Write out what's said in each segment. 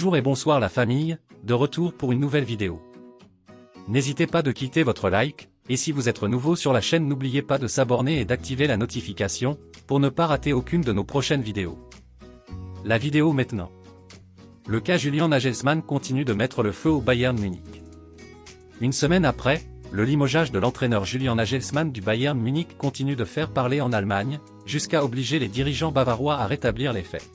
Bonjour et bonsoir la famille, de retour pour une nouvelle vidéo. N'hésitez pas de quitter votre like, et si vous êtes nouveau sur la chaîne n'oubliez pas de s'abonner et d'activer la notification, pour ne pas rater aucune de nos prochaines vidéos. La vidéo maintenant. Le cas Julian Nagelsmann continue de mettre le feu au Bayern Munich. Une semaine après, le limogeage de l'entraîneur Julian Nagelsmann du Bayern Munich continue de faire parler en Allemagne, jusqu'à obliger les dirigeants bavarois à rétablir les faits.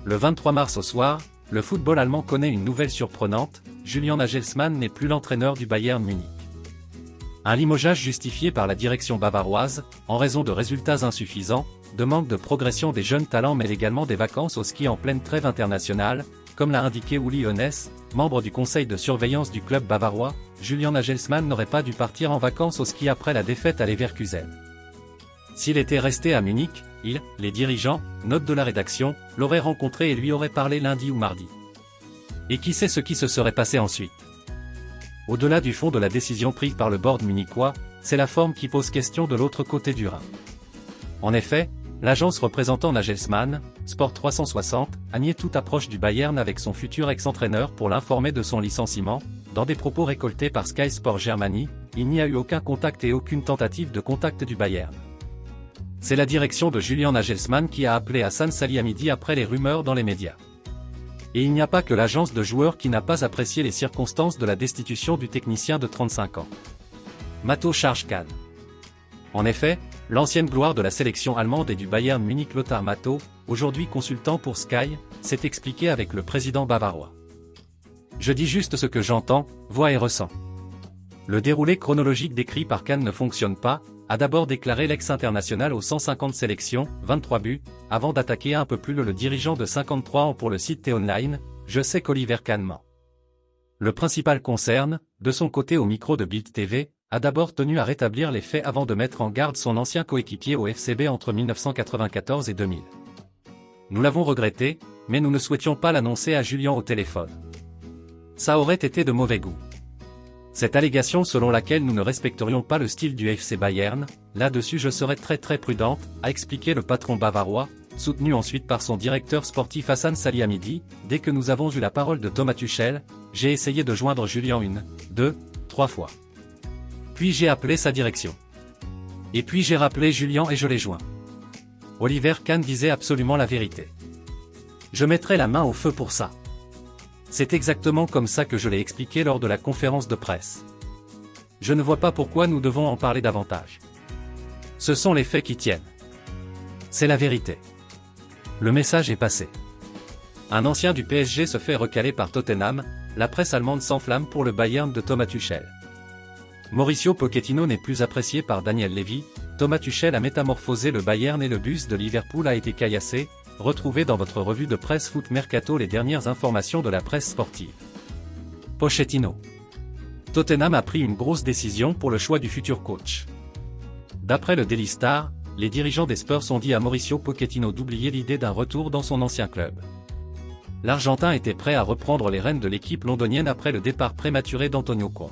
Le 23 mars au soir, le football allemand connaît une nouvelle surprenante, Julian Nagelsmann n'est plus l'entraîneur du Bayern Munich. Un limogeage justifié par la direction bavaroise, en raison de résultats insuffisants, de manque de progression des jeunes talents mais également des vacances au ski en pleine trêve internationale, comme l'a indiqué Uli Hoeneß, membre du conseil de surveillance du club bavarois, Julian Nagelsmann n'aurait pas dû partir en vacances au ski après la défaite à Leverkusen. S'il était resté à Munich, les dirigeants, note de la rédaction, l'auraient rencontré et lui auraient parlé lundi ou mardi. Et qui sait ce qui se serait passé ensuite? Au-delà du fond de la décision prise par le board munichois, c'est la forme qui pose question de l'autre côté du Rhin. En effet, l'agence représentant Nagelsmann, Sport 360, a nié toute approche du Bayern avec son futur ex-entraîneur pour l'informer de son licenciement. Dans des propos récoltés par Sky Sport Germany, il n'y a eu aucun contact et aucune tentative de contact du Bayern. C'est la direction de Julian Nagelsmann qui a appelé Hassan Salihamidy après les rumeurs dans les médias. Et il n'y a pas que l'agence de joueurs qui n'a pas apprécié les circonstances de la destitution du technicien de 35 ans. Mato Charge-Kahn. En effet, l'ancienne gloire de la sélection allemande et du Bayern Munich Lothar Matthäus, aujourd'hui consultant pour Sky, s'est expliqué avec le président bavarois. Je dis juste ce que j'entends, vois et ressens. Le déroulé chronologique décrit par Kahn ne fonctionne pas, a d'abord déclaré l'ex-international aux 150 sélections, 23 buts, avant d'attaquer un peu plus le dirigeant de 53 ans pour le site T-Online, je sais qu'Oliver Kahn ment. Le principal concerne, de son côté au micro de Bild TV, a d'abord tenu à rétablir les faits avant de mettre en garde son ancien coéquipier au FCB entre 1994 et 2000. Nous l'avons regretté, mais nous ne souhaitions pas l'annoncer à Julian au téléphone. Ça aurait été de mauvais goût. Cette allégation selon laquelle nous ne respecterions pas le style du FC Bayern, là-dessus je serais très prudente, a expliqué le patron bavarois, soutenu ensuite par son directeur sportif Hassan Salihamidy. Dès que nous avons eu la parole de Thomas Tuchel, j'ai essayé de joindre Julian 1, 2, 3 fois. Puis j'ai appelé sa direction. Et puis j'ai rappelé Julian et je l'ai joint. Oliver Kahn disait absolument la vérité. Je mettrai la main au feu pour ça. C'est exactement comme ça que je l'ai expliqué lors de la conférence de presse. Je ne vois pas pourquoi nous devons en parler davantage. Ce sont les faits qui tiennent. C'est la vérité. Le message est passé. Un ancien du PSG se fait recaler par Tottenham, la presse allemande s'enflamme pour le Bayern de Thomas Tuchel. Mauricio Pochettino n'est plus apprécié par Daniel Levy, Thomas Tuchel a métamorphosé le Bayern et le bus de Liverpool a été caillassé. Retrouvez dans votre revue de presse Foot Mercato les dernières informations de la presse sportive. Pochettino. Tottenham a pris une grosse décision pour le choix du futur coach. D'après le Daily Star, les dirigeants des Spurs ont dit à Mauricio Pochettino d'oublier l'idée d'un retour dans son ancien club. L'Argentin était prêt à reprendre les rênes de l'équipe londonienne après le départ prématuré d'Antonio Conte.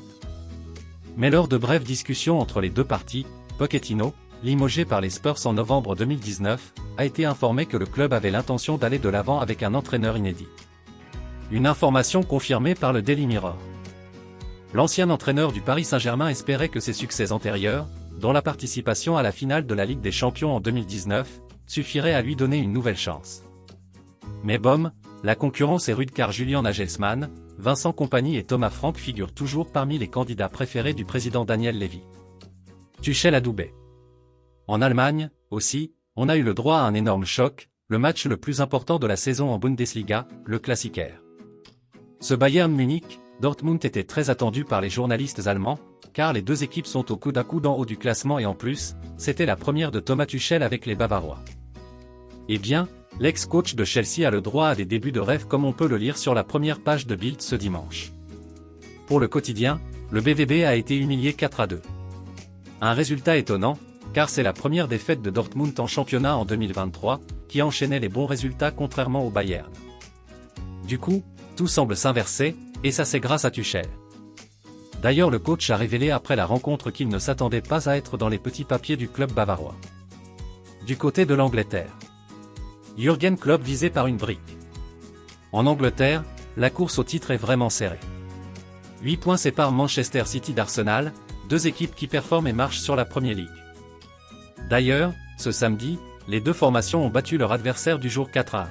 Mais lors de brèves discussions entre les deux parties, Pochettino, limogé par les Spurs en novembre 2019, a été informé que le club avait l'intention d'aller de l'avant avec un entraîneur inédit. Une information confirmée par le Daily Mirror. L'ancien entraîneur du Paris Saint-Germain espérait que ses succès antérieurs, dont la participation à la finale de la Ligue des Champions en 2019, suffiraient à lui donner une nouvelle chance. Mais bom, la concurrence est rude car Julian Nagelsmann, Vincent Kompany et Thomas Frank figurent toujours parmi les candidats préférés du président Daniel Levy. Tuchel adoubé. En Allemagne, aussi, on a eu le droit à un énorme choc, le match le plus important de la saison en Bundesliga, le Klassiker. Ce Bayern Munich, Dortmund était très attendu par les journalistes allemands, car les deux équipes sont au coude à coude en haut du classement et en plus, c'était la première de Thomas Tuchel avec les Bavarois. Eh bien, l'ex-coach de Chelsea a le droit à des débuts de rêve comme on peut le lire sur la première page de Bild ce dimanche. Pour le quotidien, le BVB a été humilié 4-2. Un résultat étonnant, car c'est la première défaite de Dortmund en championnat en 2023, qui enchaînait les bons résultats contrairement au Bayern. Du coup, tout semble s'inverser, et ça c'est grâce à Tuchel. D'ailleurs le coach a révélé après la rencontre qu'il ne s'attendait pas à être dans les petits papiers du club bavarois. Du côté de l'Angleterre. Jürgen Klopp visé par une brique. En Angleterre, la course au titre est vraiment serrée. 8 points séparent Manchester City d'Arsenal, deux équipes qui performent et marchent sur la Premier League. D'ailleurs, ce samedi, les deux formations ont battu leur adversaire du jour 4-1.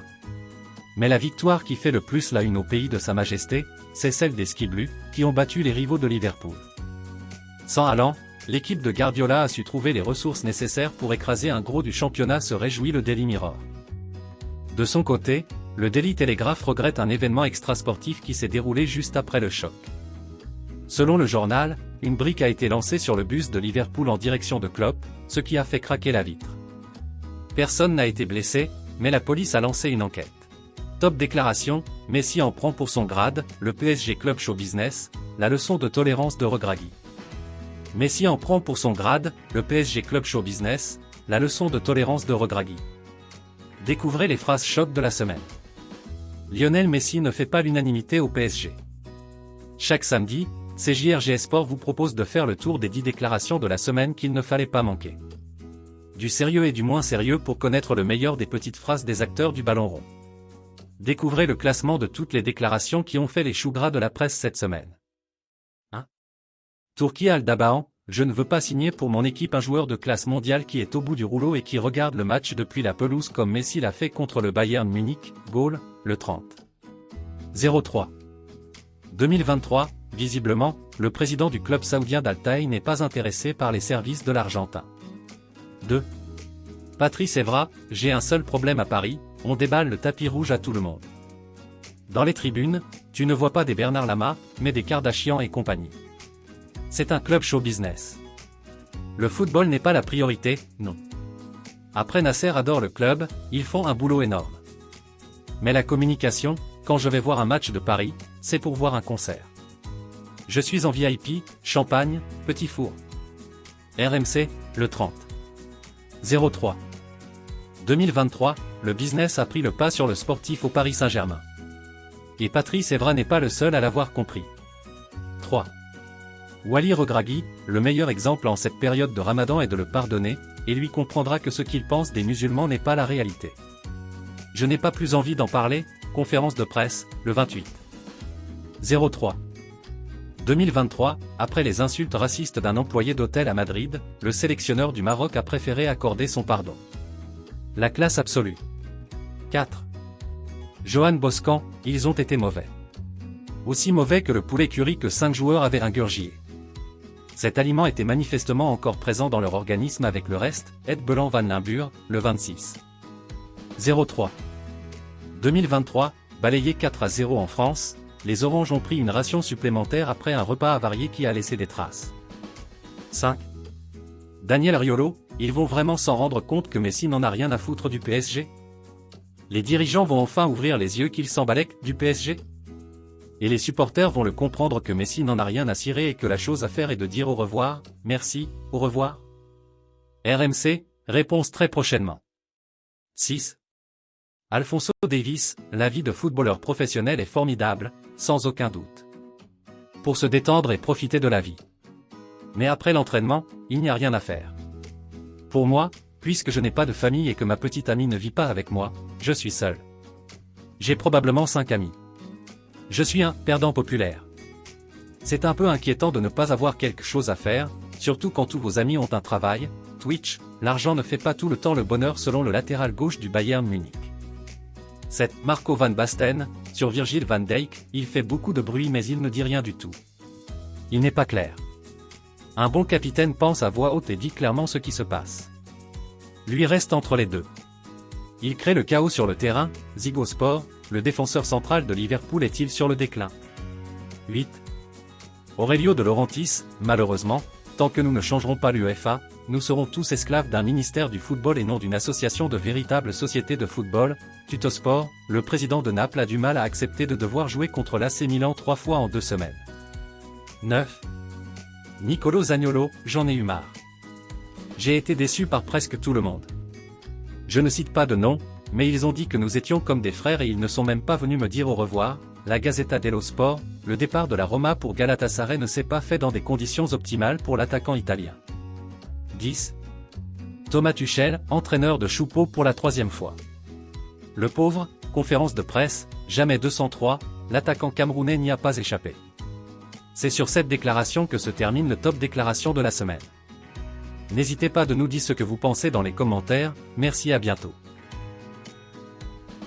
Mais la victoire qui fait le plus la une au pays de Sa Majesté, c'est celle des Ski Blues, qui ont battu les rivaux de Liverpool. Sans Haaland, l'équipe de Guardiola a su trouver les ressources nécessaires pour écraser un gros du championnat, se réjouit le Daily Mirror. De son côté, le Daily Telegraph regrette un événement extrasportif qui s'est déroulé juste après le choc. Selon le journal, une brique a été lancée sur le bus de Liverpool en direction de Klopp, ce qui a fait craquer la vitre. Personne n'a été blessé, mais la police a lancé une enquête. Top déclaration, Messi en prend pour son grade, le PSG Club Show Business, la leçon de tolérance de Regragui. Messi en prend pour son grade, le PSG Club Show Business, la leçon de tolérance de Regragui. Découvrez les phrases choc de la semaine. Lionel Messi ne fait pas l'unanimité au PSG. Chaque samedi, CJRG Sport vous propose de faire le tour des 10 déclarations de la semaine qu'il ne fallait pas manquer. Du sérieux et du moins sérieux pour connaître le meilleur des petites phrases des acteurs du ballon rond. Découvrez le classement de toutes les déclarations qui ont fait les choux gras de la presse cette semaine. 1. Turki Al-Dabahan, je ne veux pas signer pour mon équipe un joueur de classe mondiale qui est au bout du rouleau et qui regarde le match depuis la pelouse comme Messi l'a fait contre le Bayern Munich, Gaulle, le 30. 03. 2023, visiblement, le président du club saoudien d'Al-Taï n'est pas intéressé par les services de l'Argentin. 2. Patrice Evra, j'ai un seul problème à Paris, on déballe le tapis rouge à tout le monde. Dans les tribunes, tu ne vois pas des Bernard Lama, mais des Kardashian et compagnie. C'est un club show business. Le football n'est pas la priorité, non. Après Nasser adore le club, ils font un boulot énorme. Mais la communication, quand je vais voir un match de Paris, c'est pour voir un concert. Je suis en VIP, champagne, petit four. RMC, le 30. 03. 2023, le business a pris le pas sur le sportif au Paris Saint-Germain. Et Patrice Evra n'est pas le seul à l'avoir compris. 3. Wally Regragui, le meilleur exemple en cette période de Ramadan est de le pardonner, et lui comprendra que ce qu'il pense des musulmans n'est pas la réalité. Je n'ai pas plus envie d'en parler, conférence de presse, le 28. 03. 2023, après les insultes racistes d'un employé d'hôtel à Madrid, le sélectionneur du Maroc a préféré accorder son pardon. La classe absolue. 4. Johan Boscan, ils ont été mauvais. Aussi mauvais que le poulet curry que 5 joueurs avaient ingurgité. Cet aliment était manifestement encore présent dans leur organisme avec le reste, Ed Belan Van Limburg, le 26. 03. 2023, balayé 4-0 en France, les Oranges ont pris une ration supplémentaire après un repas avarié qui a laissé des traces. 5. Daniel Riolo, ils vont vraiment s'en rendre compte que Messi n'en a rien à foutre du PSG? Les dirigeants vont enfin ouvrir les yeux qu'ils s'emballent du PSG? Et les supporters vont le comprendre que Messi n'en a rien à cirer et que la chose à faire est de dire au revoir, merci, au revoir? RMC, réponse très prochainement. 6. Alphonso Davies, la vie de footballeur professionnel est formidable, sans aucun doute. Pour se détendre et profiter de la vie. Mais après l'entraînement, il n'y a rien à faire. Pour moi, puisque je n'ai pas de famille et que ma petite amie ne vit pas avec moi, je suis seul. J'ai probablement 5 amis. Je suis un perdant populaire. C'est un peu inquiétant de ne pas avoir quelque chose à faire, surtout quand tous vos amis ont un travail. Twitch, l'argent ne fait pas tout le temps le bonheur selon le latéral gauche du Bayern Munich. 7. Marco van Basten, sur Virgil van Dijk, il fait beaucoup de bruit mais il ne dit rien du tout. Il n'est pas clair. Un bon capitaine pense à voix haute et dit clairement ce qui se passe. Lui reste entre les deux. Il crée le chaos sur le terrain, Zigo Sport, le défenseur central de Liverpool est-il sur le déclin? 8. Aurelio de Laurentiis, malheureusement, tant que nous ne changerons pas l'UEFA, nous serons tous esclaves d'un ministère du football et non d'une association de véritables sociétés de football. Tutosport, le président de Naples a du mal à accepter de devoir jouer contre l'AC Milan 3 fois en 2 semaines. 9. Nicolo Zaniolo, j'en ai eu marre. J'ai été déçu par presque tout le monde. Je ne cite pas de nom, mais ils ont dit que nous étions comme des frères et ils ne sont même pas venus me dire au revoir. La Gazzetta dello Sport, le départ de la Roma pour Galatasaray ne s'est pas fait dans des conditions optimales pour l'attaquant italien. 10. Thomas Tuchel, entraîneur de Choupeau pour la 3e fois. Le pauvre, conférence de presse, jamais 203, l'attaquant camerounais n'y a pas échappé. C'est sur cette déclaration que se termine le top déclaration de la semaine. N'hésitez pas de nous dire ce que vous pensez dans les commentaires, merci à bientôt.